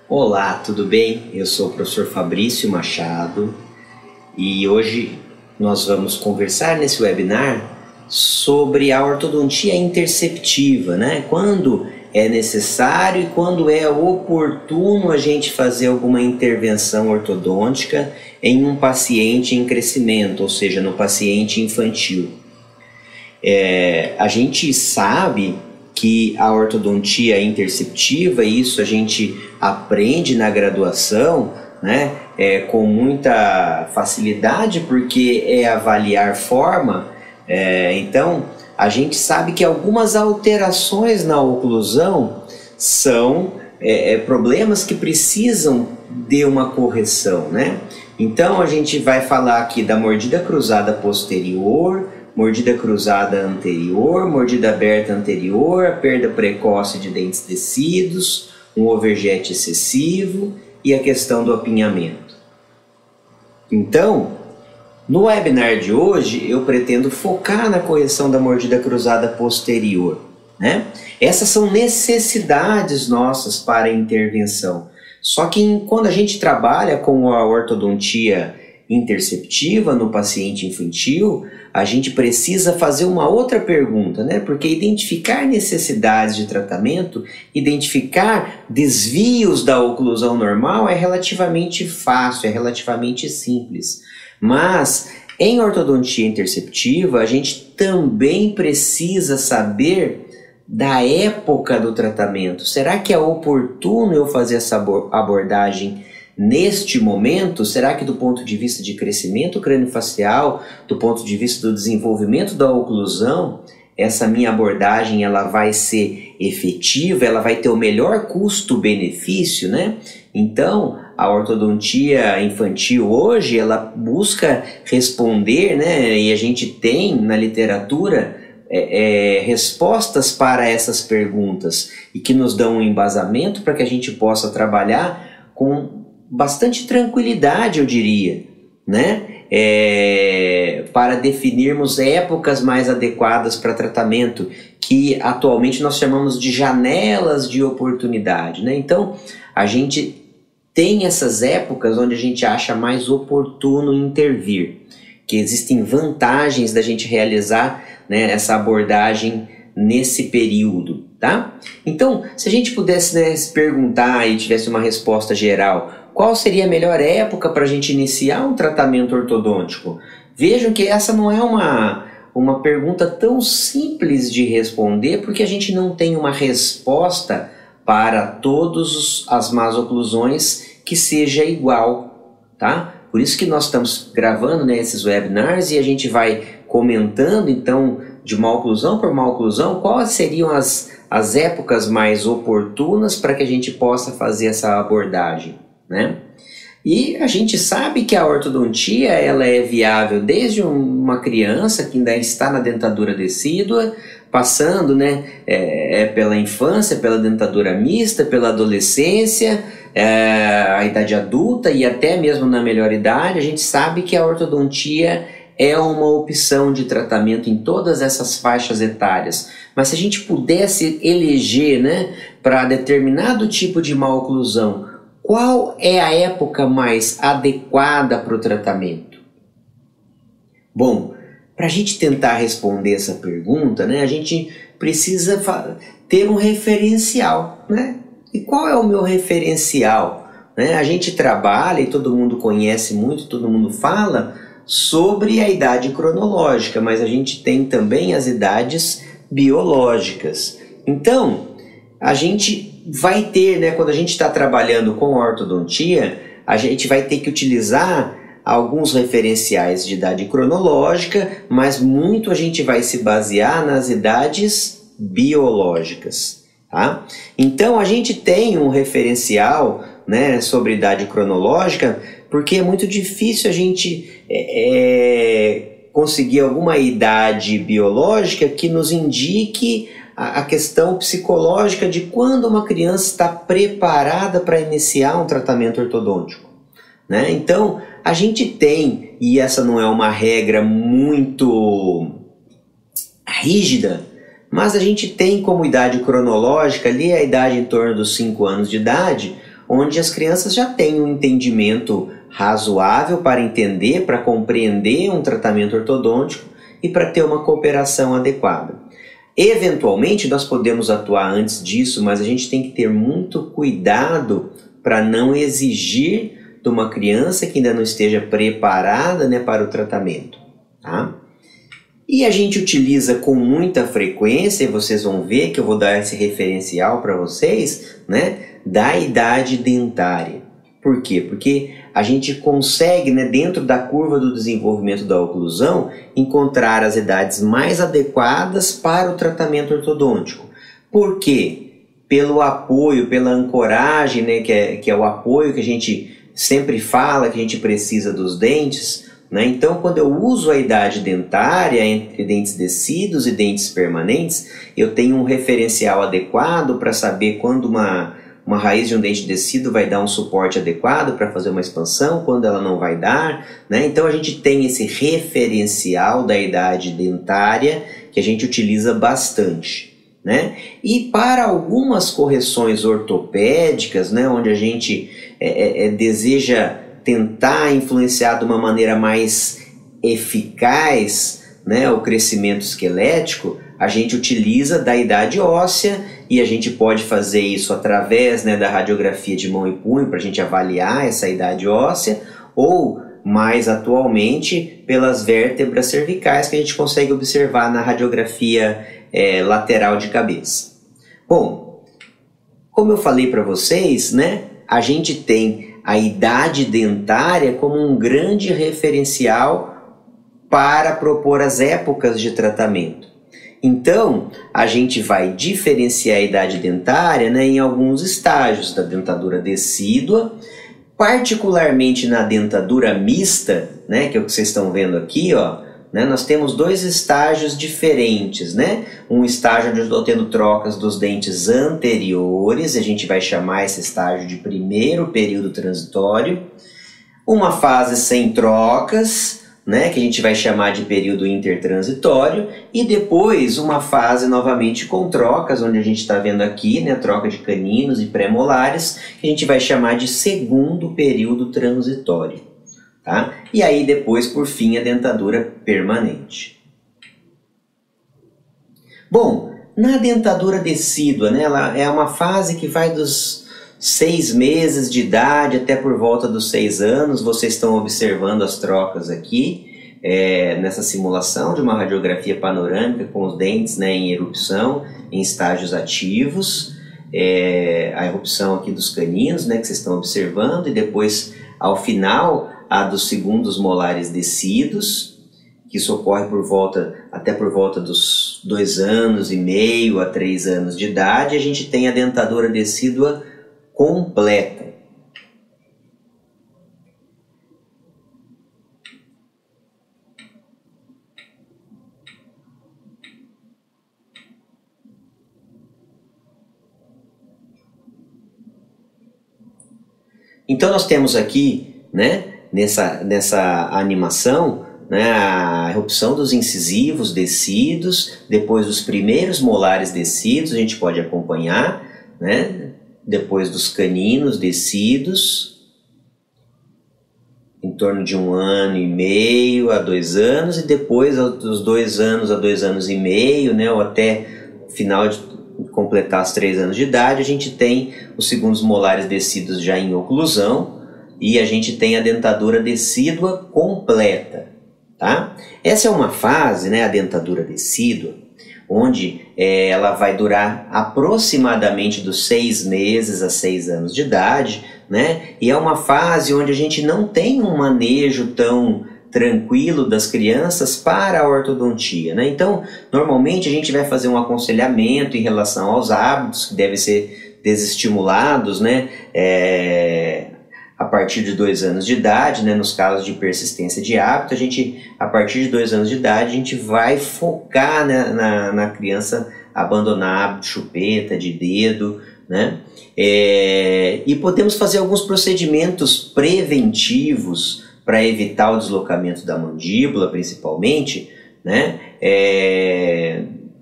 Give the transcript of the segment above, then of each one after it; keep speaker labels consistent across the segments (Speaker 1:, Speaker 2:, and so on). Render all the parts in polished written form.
Speaker 1: Olá, tudo bem? Eu sou o professor Fabrício Machado e hoje nós vamos conversar nesse webinar sobre a ortodontia interceptiva, né? Quando é necessário e quando é oportuno a gente fazer alguma intervenção ortodôntica em um paciente em crescimento, ou seja, no paciente infantil. A gente sabe que a ortodontia interceptiva, isso a gente aprende na graduação, né, com muita facilidade, porque é avaliar forma. Então, a gente sabe que algumas alterações na oclusão são problemas que precisam de uma correção, né? Então, a gente vai falar aqui da mordida cruzada posterior, mordida cruzada anterior, mordida aberta anterior, a perda precoce de dentes descidos, um overjet excessivo e a questão do apinhamento. Então, no webinar de hoje, eu pretendo focar na correção da mordida cruzada posterior, né? Essas são necessidades nossas para a intervenção. Só que quando a gente trabalha com a ortodontia interceptiva no paciente infantil, a gente precisa fazer uma outra pergunta, né? Porque identificar necessidades de tratamento, identificar desvios da oclusão normal é relativamente fácil, é relativamente simples. Mas em ortodontia interceptiva, a gente também precisa saber da época do tratamento. Será que é oportuno eu fazer essa abordagem neste momento? Será que do ponto de vista de crescimento craniofacial, do ponto de vista do desenvolvimento da oclusão, essa minha abordagem ela vai ser efetiva, ela vai ter o melhor custo-benefício, né? Então, a ortodontia infantil hoje, ela busca responder, né? E a gente tem na literatura respostas para essas perguntas e que nos dão um embasamento para que a gente possa trabalhar com bastante tranquilidade, eu diria, né? Para definirmos épocas mais adequadas para tratamento, que atualmente nós chamamos de janelas de oportunidade, né? Então, a gente tem essas épocas onde a gente acha mais oportuno intervir, que existem vantagens da gente realizar, né, essa abordagem nesse período, tá? Então, se a gente pudesse, né, se perguntar e tivesse uma resposta geral, qual seria a melhor época para a gente iniciar um tratamento ortodôntico? Vejam que essa não é uma pergunta tão simples de responder, porque a gente não tem uma resposta para todas as más oclusões que seja igual, tá? Por isso que nós estamos gravando, né, esses webinars e a gente vai comentando, então, de uma oclusão por uma oclusão, quais seriam as épocas mais oportunas para que a gente possa fazer essa abordagem, né? E a gente sabe que a ortodontia ela é viável desde uma criança que ainda está na dentadura decídua, passando, né, pela infância, pela dentadura mista, pela adolescência, a idade adulta e até mesmo na melhor idade. A gente sabe que a ortodontia é uma opção de tratamento em todas essas faixas etárias. Mas se a gente pudesse eleger, né, para determinado tipo de má oclusão, qual é a época mais adequada para o tratamento? Bom, para a gente tentar responder essa pergunta, né, a gente precisa ter um referencial, né? E qual é o meu referencial? Né? A gente trabalha e todo mundo conhece muito, todo mundo fala sobre a idade cronológica, mas a gente tem também as idades biológicas. Então, a gente vai ter, né, quando a gente está trabalhando com ortodontia, a gente vai ter que utilizar alguns referenciais de idade cronológica, mas muito a gente vai se basear nas idades biológicas, tá? Então, a gente tem um referencial, né, sobre idade cronológica, porque é muito difícil a gente conseguir alguma idade biológica que nos indique a questão psicológica de quando uma criança está preparada para iniciar um tratamento ortodôntico, né? Então, a gente tem, e essa não é uma regra muito rígida, mas a gente tem como idade cronológica ali a idade em torno dos 5 anos de idade, onde as crianças já têm um entendimento razoável para entender, para compreender um tratamento ortodôntico e para ter uma cooperação adequada. Eventualmente nós podemos atuar antes disso, mas a gente tem que ter muito cuidado para não exigir de uma criança que ainda não esteja preparada, né, para o tratamento, tá? E a gente utiliza com muita frequência, e vocês vão ver que eu vou dar esse referencial para vocês, né, da idade dentária. Por quê? Porque a gente consegue, né, dentro da curva do desenvolvimento da oclusão, encontrar as idades mais adequadas para o tratamento ortodôntico. Por quê? Pelo apoio, pela ancoragem, né, que é o apoio que a gente sempre fala que a gente precisa dos dentes, né? Então, quando eu uso a idade dentária entre dentes descidos e dentes permanentes, eu tenho um referencial adequado para saber quando uma raiz de um dente descido vai dar um suporte adequado para fazer uma expansão, quando ela não vai dar, né? Então a gente tem esse referencial da idade dentária que a gente utiliza bastante, né? E para algumas correções ortopédicas, né, onde a gente deseja tentar influenciar de uma maneira mais eficaz, né, o crescimento esquelético, a gente utiliza da idade óssea e a gente pode fazer isso através, né, da radiografia de mão e punho para a gente avaliar essa idade óssea, ou mais atualmente pelas vértebras cervicais que a gente consegue observar na radiografia lateral de cabeça. Bom, como eu falei para vocês, né, a gente tem a idade dentária como um grande referencial para propor as épocas de tratamento. Então, a gente vai diferenciar a idade dentária, né, em alguns estágios da dentadura decídua, particularmente na dentadura mista, né, que é o que vocês estão vendo aqui, ó, né, nós temos dois estágios diferentes, né? Um estágio onde eu estou tendo trocas dos dentes anteriores, a gente vai chamar esse estágio de primeiro período transitório. Uma fase sem trocas, né, que a gente vai chamar de período intertransitório, e depois uma fase novamente com trocas, onde a gente está vendo aqui, né, troca de caninos e pré-molares, que a gente vai chamar de segundo período transitório. Tá? E aí depois, por fim, a dentadura permanente. Bom, na dentadura decídua, né, ela é uma fase que vai dos 6 meses de idade até por volta dos 6 anos. Vocês estão observando as trocas aqui, nessa simulação de uma radiografia panorâmica com os dentes, né, em erupção, em estágios ativos. A erupção aqui dos caninos, né, que vocês estão observando, e depois, ao final, a dos segundos molares descidos, que isso ocorre até por volta dos 2 anos e meio a 3 anos de idade. A gente tem a dentadura decídua completa. Então nós temos aqui, né, nessa animação, né, a erupção dos incisivos descidos, depois dos primeiros molares descidos, a gente pode acompanhar, né, depois dos caninos descidos, em torno de 1 ano e meio a 2 anos, e depois dos 2 anos a 2 anos e meio, né, ou até o final de completar os 3 anos de idade, a gente tem os segundos molares descidos já em oclusão, e a gente tem a dentadura decídua completa, tá? Essa é uma fase, né, a dentadura decídua, onde ela vai durar aproximadamente dos 6 meses a 6 anos de idade, né? E é uma fase onde a gente não tem um manejo tão tranquilo das crianças para a ortodontia, né? Então, normalmente a gente vai fazer um aconselhamento em relação aos hábitos que devem ser desestimulados, né? A partir de 2 anos de idade, né, nos casos de persistência de hábito, a partir de 2 anos de idade, a gente vai focar, né, na criança abandonar hábito de chupeta, de dedo, né? E podemos fazer alguns procedimentos preventivos para evitar o deslocamento da mandíbula, principalmente, né?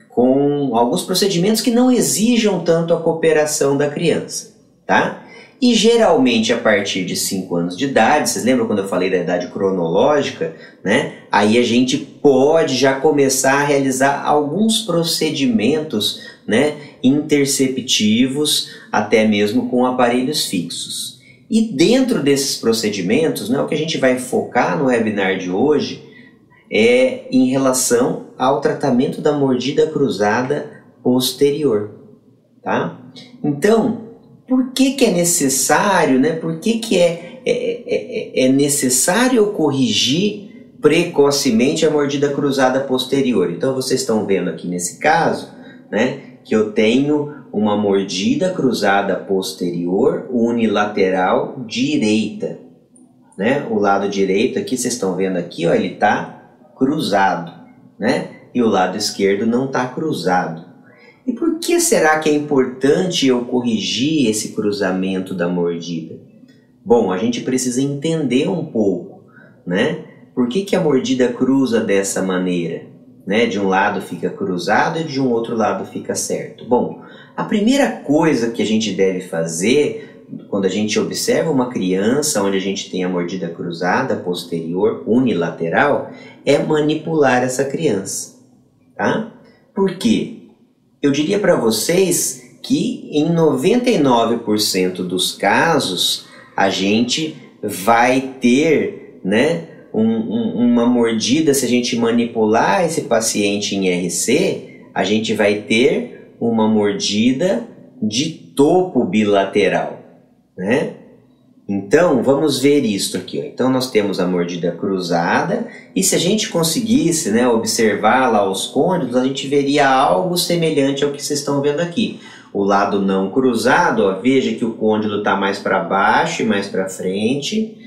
Speaker 1: Com alguns procedimentos que não exijam tanto a cooperação da criança, tá? E geralmente a partir de 5 anos de idade, vocês lembram quando eu falei da idade cronológica, né? Aí a gente pode já começar a realizar alguns procedimentos, né, interceptivos, até mesmo com aparelhos fixos. E dentro desses procedimentos, né, o que a gente vai focar no webinar de hoje é em relação ao tratamento da mordida cruzada posterior, tá? Então, por que é necessário, né? Por que é necessário corrigir precocemente a mordida cruzada posterior? Então, vocês estão vendo aqui nesse caso, né, que eu tenho uma mordida cruzada posterior unilateral direita, né? O lado direito aqui, vocês estão vendo aqui, ó, ele está cruzado, né? E o lado esquerdo não está cruzado. E por que será que é importante eu corrigir esse cruzamento da mordida? Bom, a gente precisa entender um pouco, né? Por que a mordida cruza dessa maneira? Né? De um lado fica cruzado e de um outro lado fica certo. Bom, a primeira coisa que a gente deve fazer quando a gente observa uma criança onde a gente tem a mordida cruzada posterior unilateral é manipular essa criança, tá? Por quê? Eu diria para vocês que em 99% dos casos a gente vai ter, né, uma mordida. Se a gente manipular esse paciente em RC, a gente vai ter uma mordida de topo bilateral, né? Então, vamos ver isso aqui, ó. Então, nós temos a mordida cruzada e se a gente conseguisse, né, observar lá os côndilos, a gente veria algo semelhante ao que vocês estão vendo aqui. O lado não cruzado, ó, veja que o côndilo está mais para baixo e mais para frente.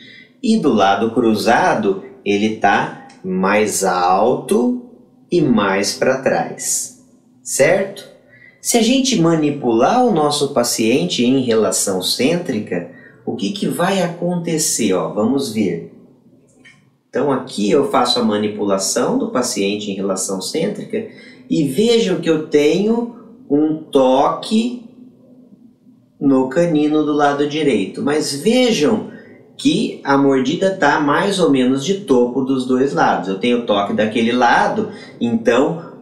Speaker 1: E do lado cruzado, ele está mais alto e mais para trás, certo? Se a gente manipular o nosso paciente em relação cêntrica, o que vai acontecer? Ó, vamos ver. Então aqui eu faço a manipulação do paciente em relação cêntrica e vejam que eu tenho um toque no canino do lado direito. Mas vejam que a mordida está mais ou menos de topo dos dois lados. Eu tenho toque daquele lado, então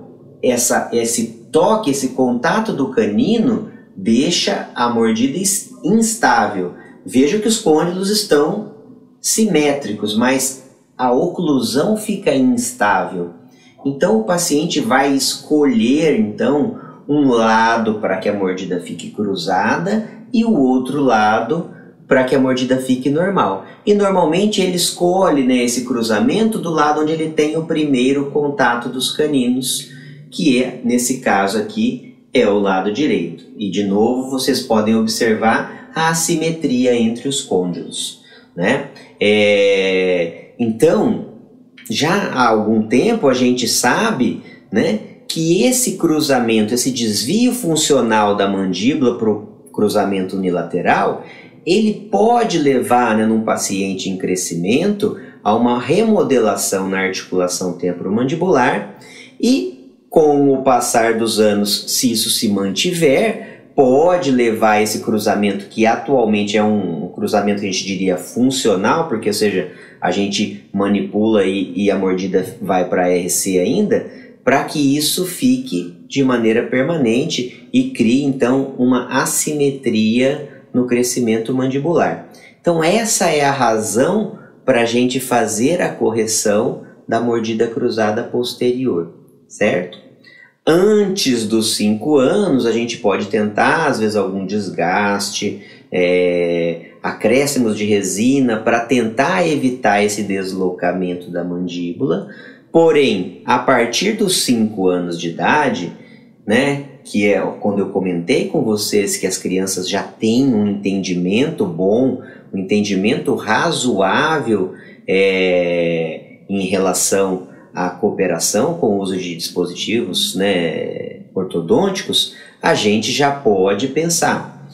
Speaker 1: esse toque, esse contato do canino deixa a mordida instável. Veja que os côndilos estão simétricos, mas a oclusão fica instável. Então o paciente vai escolher então um lado para que a mordida fique cruzada e o outro lado para que a mordida fique normal. E normalmente ele escolhe, né, esse cruzamento do lado onde ele tem o primeiro contato dos caninos, que é, nesse caso aqui, é o lado direito. E de novo vocês podem observar a assimetria entre os côndilos, né? Então, já há algum tempo a gente sabe, né, que esse cruzamento, esse desvio funcional da mandíbula para o cruzamento unilateral, ele pode levar, né, num paciente em crescimento a uma remodelação na articulação temporomandibular e, com o passar dos anos, se isso se mantiver, pode levar esse cruzamento, que atualmente é um cruzamento que a gente diria funcional, porque, ou seja, a gente manipula e a mordida vai para a RC ainda, para que isso fique de maneira permanente e crie, então, uma assimetria no crescimento mandibular. Então, essa é a razão para a gente fazer a correção da mordida cruzada posterior, certo? Antes dos 5 anos, a gente pode tentar, às vezes, algum desgaste, acréscimos de resina para tentar evitar esse deslocamento da mandíbula. Porém, a partir dos 5 anos de idade, né, que é quando eu comentei com vocês que as crianças já têm um entendimento bom, um entendimento razoável em relação à cooperação com o uso de dispositivos, né, ortodônticos, a gente já pode pensar.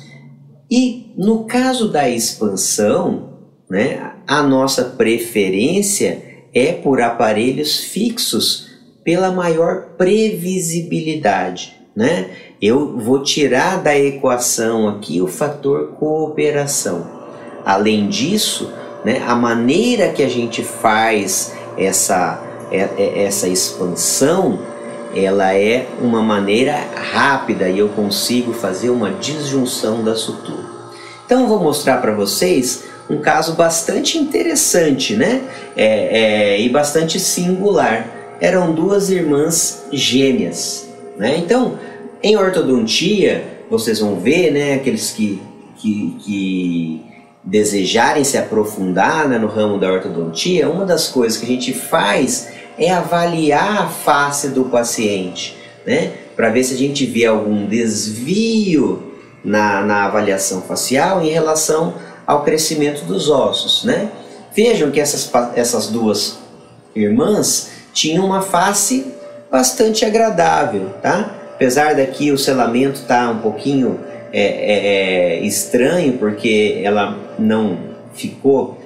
Speaker 1: E no caso da expansão, né, a nossa preferência é por aparelhos fixos pela maior previsibilidade, né? eu vou tirar da equação aqui o fator cooperação. Além disso, né, a maneira que a gente faz essa expansão, ela é uma maneira rápida e eu consigo fazer uma disjunção da sutura. Então eu vou mostrar para vocês um caso bastante interessante, né? E bastante singular. Eram duas irmãs gêmeas, né? Então, em ortodontia, vocês vão ver, né, aqueles que desejarem se aprofundar, né, no ramo da ortodontia, uma das coisas que a gente faz é avaliar a face do paciente, né, para ver se a gente vê algum desvio na avaliação facial em relação ao crescimento dos ossos, né? Vejam que essas duas irmãs tinham uma face bastante agradável, tá? Apesar daqui o selamento tá um pouquinho estranho, porque ela não ficou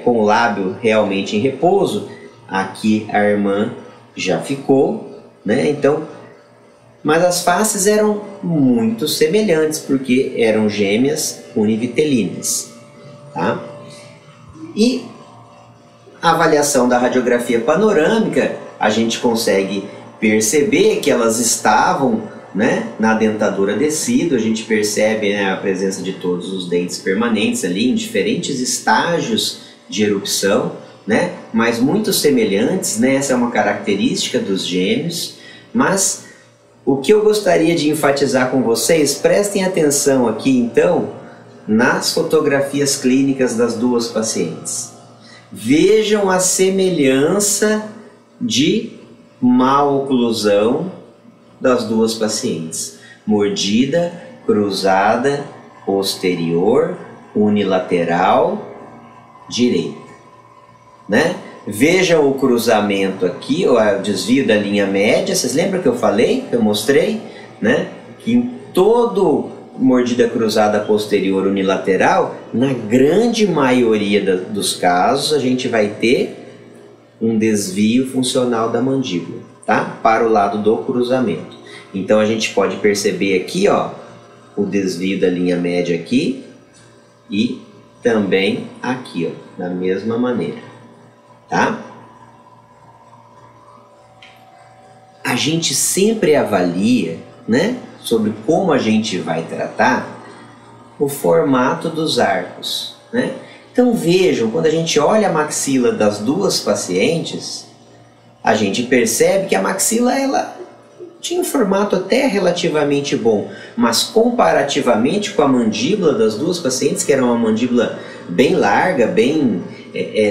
Speaker 1: com o lábio realmente em repouso. Aqui a irmã já ficou, né? Então, mas as faces eram muito semelhantes, porque eram gêmeas univitelinas, tá? E a avaliação da radiografia panorâmica, a gente consegue perceber que elas estavam, né, na dentadura descida. A gente percebe, né, a presença de todos os dentes permanentes ali em diferentes estágios de erupção, né, mas muito semelhantes, né? Essa é uma característica dos gêmeos. Mas o que eu gostaria de enfatizar com vocês, prestem atenção aqui então nas fotografias clínicas das duas pacientes. Vejam a semelhança de maloclusão das duas pacientes. Mordida cruzada posterior unilateral direita, né? Vejam o cruzamento aqui, o desvio da linha média. Vocês lembram que eu falei, que eu mostrei, né? Que em todo mordida cruzada posterior unilateral, na grande maioria dos casos, a gente vai ter um desvio funcional da mandíbula, tá? Para o lado do cruzamento. Então a gente pode perceber aqui, ó, o desvio da linha média aqui e também aqui, ó, da mesma maneira, tá? A gente sempre avalia, né, sobre como a gente vai tratar o formato dos arcos, né? Então vejam, quando a gente olha a maxila das duas pacientes, a gente percebe que a maxila ela tinha um formato até relativamente bom, mas comparativamente com a mandíbula das duas pacientes, que era uma mandíbula bem larga, bem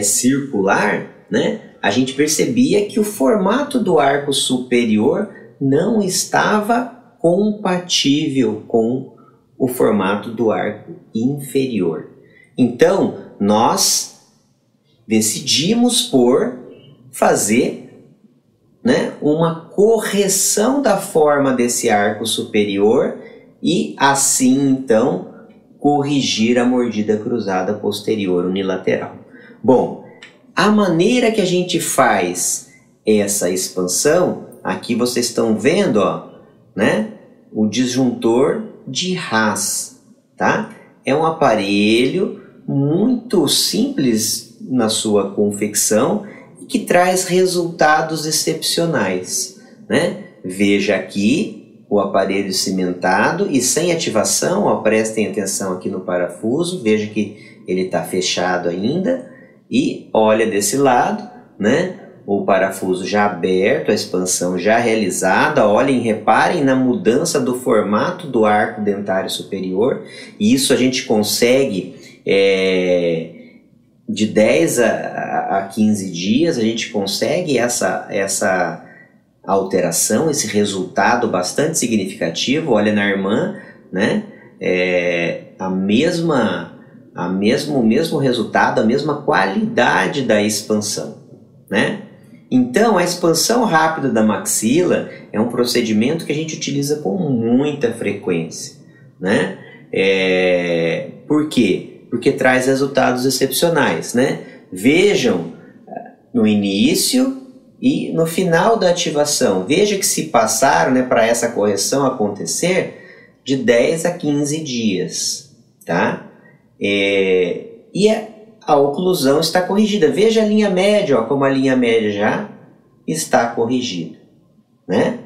Speaker 1: circular, né? A gente percebia que o formato do arco superior não estava compatível com o formato do arco inferior. Então, nós decidimos por fazer, né, uma correção da forma desse arco superior e assim, então, corrigir a mordida cruzada posterior unilateral. Bom, a maneira que a gente faz essa expansão, aqui vocês estão vendo, ó, né, o disjuntor de Haas, tá? É um aparelho muito simples na sua confecção e que traz resultados excepcionais, né? Veja aqui o aparelho cimentado e sem ativação, ó, prestem atenção aqui no parafuso, veja que ele está fechado ainda e olha desse lado, né? O parafuso já aberto, a expansão já realizada. Olhem, reparem na mudança do formato do arco dentário superior. E isso a gente consegue de 10 a 15 dias, a gente consegue essa alteração, esse resultado bastante significativo. Olha na irmã, né? O mesmo resultado, a mesma qualidade da expansão, né? Então, a expansão rápida da maxila é um procedimento que a gente utiliza com muita frequência, né? Por quê? Porque traz resultados excepcionais, né? Vejam no início E no final da ativação, veja que se passaram, né, para essa correção acontecer, de 10 a 15 dias, tá? E a oclusão está corrigida. Veja a linha média, ó, como a linha média já está corrigida, né?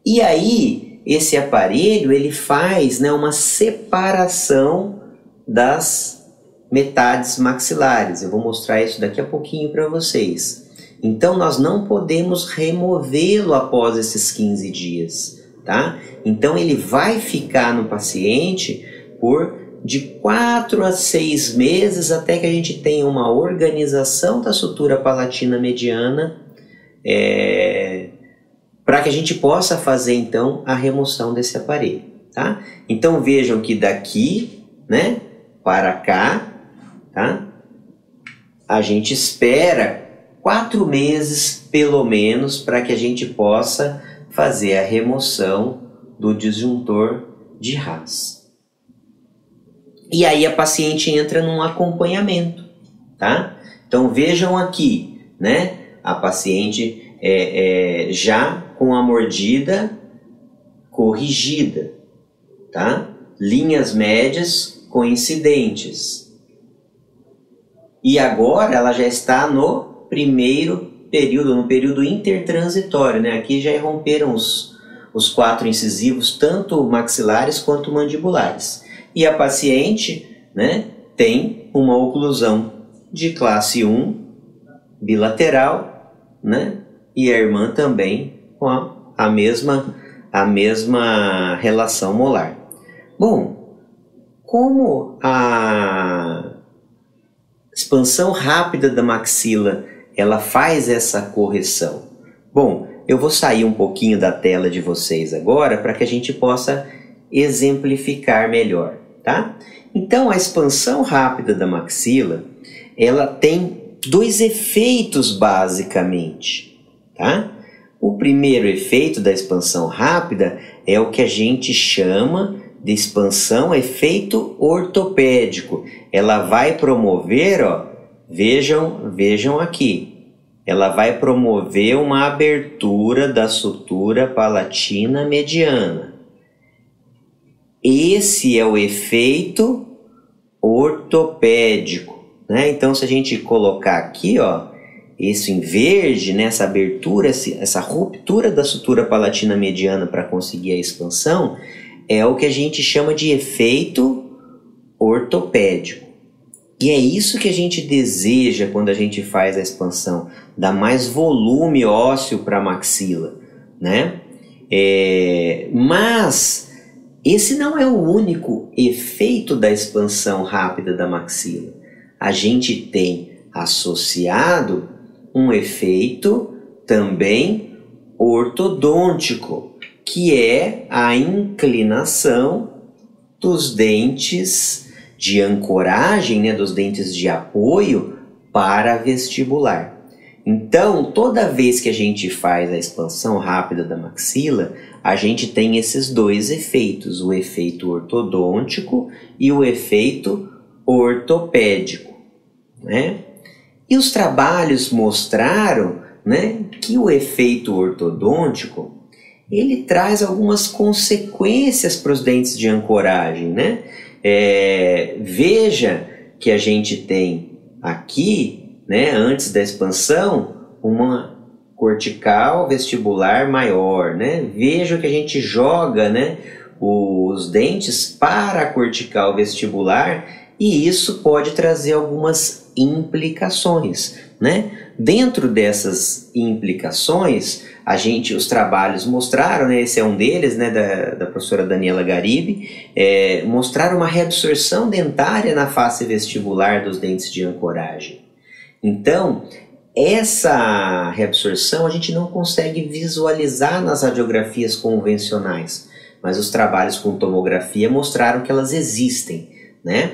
Speaker 1: E aí, esse aparelho, ele faz, né, uma separação das metades maxilares. Eu vou mostrar isso daqui a pouquinho para vocês. Então, nós não podemos removê-lo após esses 15 dias, tá? Então, ele vai ficar no paciente por de 4 a 6 meses até que a gente tenha uma organização da sutura palatina mediana, para que a gente possa fazer então a remoção desse aparelho, tá? Então vejam que daqui, né, para cá, tá? A gente espera 4 meses pelo menos para que a gente possa fazer a remoção do disjuntor de Haas. E aí a paciente entra num acompanhamento, tá? Então vejam aqui, né? A paciente já com a mordida corrigida, tá? Linhas médias coincidentes. E agora ela já está no primeiro período, no período intertransitório, né? Aqui já romperam os 4 incisivos, tanto maxilares quanto mandibulares. E a paciente, né, tem uma oclusão de classe 1, bilateral, né, e a irmã também com a mesma relação molar. Bom, como a expansão rápida da maxila ela faz essa correção? Bom, eu vou sair um pouquinho da tela de vocês agora para que a gente possa exemplificar melhor. Tá? Então, a expansão rápida da maxila, ela tem 2 efeitos basicamente, tá? O primeiro efeito da expansão rápida é o que a gente chama de expansão efeito ortopédico. Ela vai promover, ó, vejam aqui, ela vai promover uma abertura da sutura palatina mediana. Esse é o efeito ortopédico, né? Então, se a gente colocar aqui, ó, isso em verde, né, essa abertura, essa ruptura da sutura palatina mediana para conseguir a expansão, é o que a gente chama de efeito ortopédico. E é isso que a gente deseja quando a gente faz a expansão, dar mais volume ósseo para a maxila, né? Mas esse não é o único efeito da expansão rápida da maxila. A gente tem associado um efeito também ortodôntico, que é a inclinação dos dentes de ancoragem, né, dos dentes de apoio para vestibular. Então, toda vez que a gente faz a expansão rápida da maxila, a gente tem esses 2 efeitos, o efeito ortodôntico e o efeito ortopédico, né? E os trabalhos mostraram, né, que o efeito ortodôntico ele traz algumas consequências para os dentes de ancoragem, né? Veja que a gente tem aqui, né, antes da expansão, uma cortical vestibular maior, né? Veja que a gente joga, né, os dentes para a cortical vestibular e isso pode trazer algumas implicações, né? Dentro dessas implicações, os trabalhos mostraram, né, esse é um deles, né, da professora Daniela Garibe, mostraram uma reabsorção dentária na face vestibular dos dentes de ancoragem. Então, essa reabsorção a gente não consegue visualizar nas radiografias convencionais, mas os trabalhos com tomografia mostraram que elas existem, né?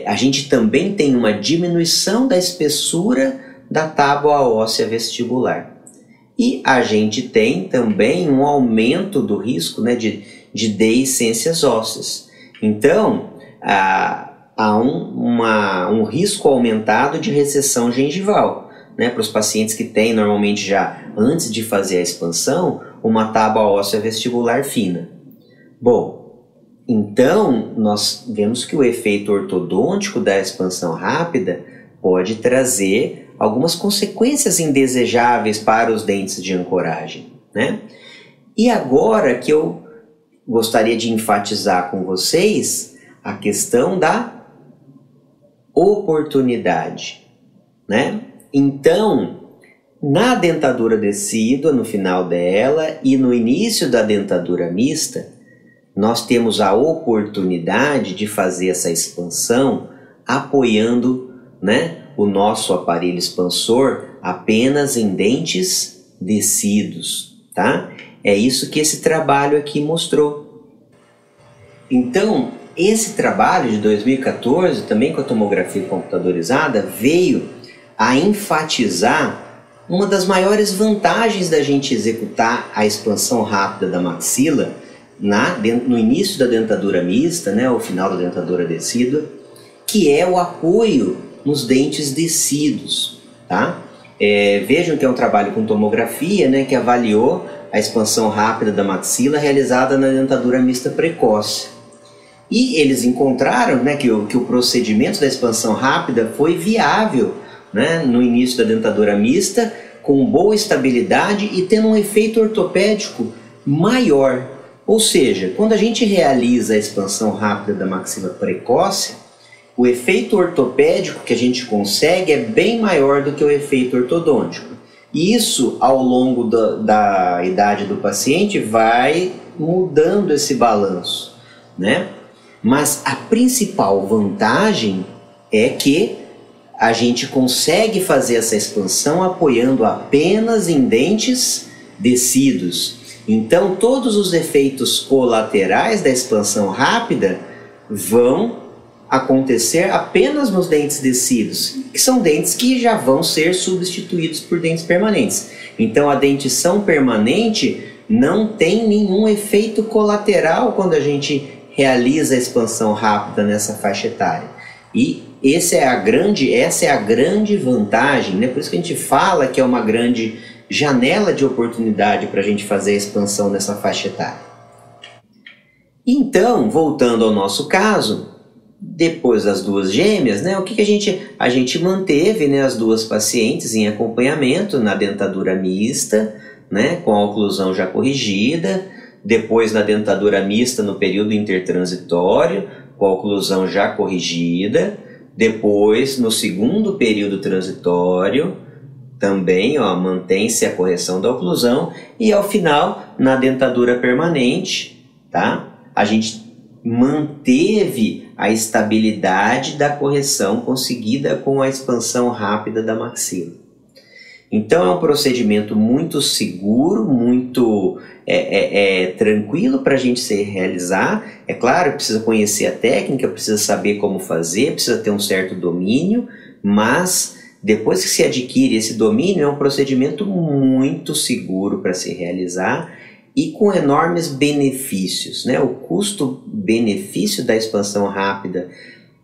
Speaker 1: A gente também tem uma diminuição da espessura da tábua óssea vestibular. E a gente tem também um aumento do risco, né, de deiscências ósseas. Então, há um risco aumentado de recessão gengival. né, para os pacientes que têm normalmente já, antes de fazer a expansão, uma tábua óssea vestibular fina. Bom, então nós vemos que o efeito ortodôntico da expansão rápida pode trazer algumas consequências indesejáveis para os dentes de ancoragem, né? E agora que eu gostaria de enfatizar com vocês a questão da oportunidade, né? Então, na dentadura decídua, no final dela e no início da dentadura mista, nós temos a oportunidade de fazer essa expansão apoiando, né, o nosso aparelho expansor apenas em dentes decíduos, tá? É isso que esse trabalho aqui mostrou. Então, esse trabalho de 2014, também com a tomografia computadorizada, veio a enfatizar uma das vantagens da gente executar a expansão rápida da maxila no início da dentadura mista, né, ao final da dentadura decídua, que é o apoio nos dentes decíduos, tá? Vejam que é um trabalho com tomografia, né, que avaliou a expansão rápida da maxila realizada na dentadura mista precoce. E eles encontraram, né, que o procedimento da expansão rápida foi viável, né, no início da dentadura mista, com boa estabilidade e tendo um efeito ortopédico maior. Ou seja, quando a gente realiza a expansão rápida da maxila precoce, o efeito ortopédico que a gente consegue é bem maior do que o efeito ortodôntico. E isso, ao longo da idade do paciente, vai mudando esse balanço, né? Mas a principal vantagem é que a gente consegue fazer essa expansão apoiando apenas em dentes decíduos. Então, todos os efeitos colaterais da expansão rápida vão acontecer apenas nos dentes decíduos, que são dentes que já vão ser substituídos por dentes permanentes. Então, a dentição permanente não tem nenhum efeito colateral quando a gente realiza a expansão rápida nessa faixa etária. E essa é a grande vantagem, né? Por isso que a gente fala que é uma grande janela de oportunidade para a gente fazer a expansão nessa faixa etária. Então, voltando ao nosso caso, depois das duas gêmeas, né, o que a gente manteve, né, as duas pacientes em acompanhamento na dentadura mista, né, com a oclusão já corrigida, depois na dentadura mista no período intertransitório, com a oclusão já corrigida, depois no segundo período transitório, também mantém-se a correção da oclusão, e ao final, na dentadura permanente, tá, a gente manteve a estabilidade da correção conseguida com a expansão rápida da maxila. Então é um procedimento muito seguro, muito tranquilo para a gente se realizar. É claro, precisa conhecer a técnica, precisa saber como fazer, precisa ter um certo domínio, mas depois que se adquire esse domínio, é um procedimento muito seguro para se realizar e com enormes benefícios, né? O custo-benefício da expansão rápida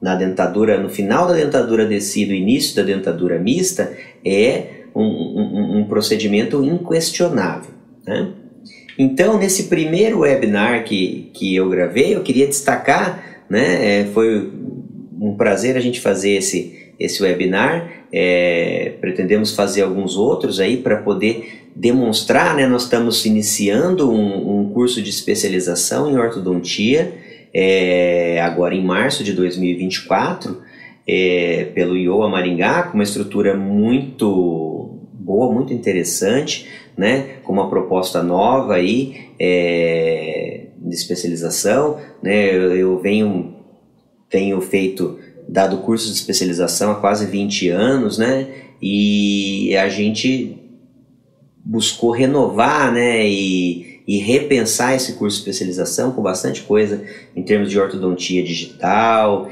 Speaker 1: na dentadura, no final da dentadura decídua, início da dentadura mista, é um procedimento inquestionável, né? Então, nesse primeiro webinar que eu gravei, eu queria destacar, né? Foi um prazer a gente fazer esse webinar. Pretendemos fazer alguns outros aí para poder demonstrar, né? Nós estamos iniciando um curso de especialização em ortodontia agora em março de 2024 pelo IOA Maringá, com uma estrutura muito boa, muito interessante, né? Com uma proposta nova aí de especialização, né? Eu tenho dado curso de especialização há quase 20 anos, né? E a gente buscou renovar, né, e repensar esse curso de especialização com bastante coisa em termos de ortodontia digital,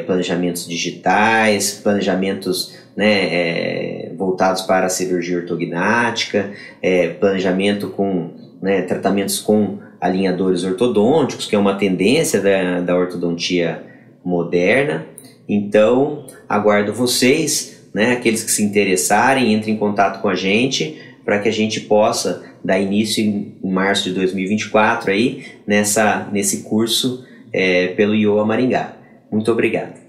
Speaker 1: planejamentos digitais, planejamentos, né, voltados para a cirurgia ortognática, planejamento com, né, tratamentos com alinhadores ortodônticos, que é uma tendência da ortodontia moderna. Então, aguardo vocês né? Aqueles que se interessarem, entrem em contato com a gente para que a gente possa dar início em março de 2024 aí, nesse curso pelo IOA Maringá. Muito obrigado.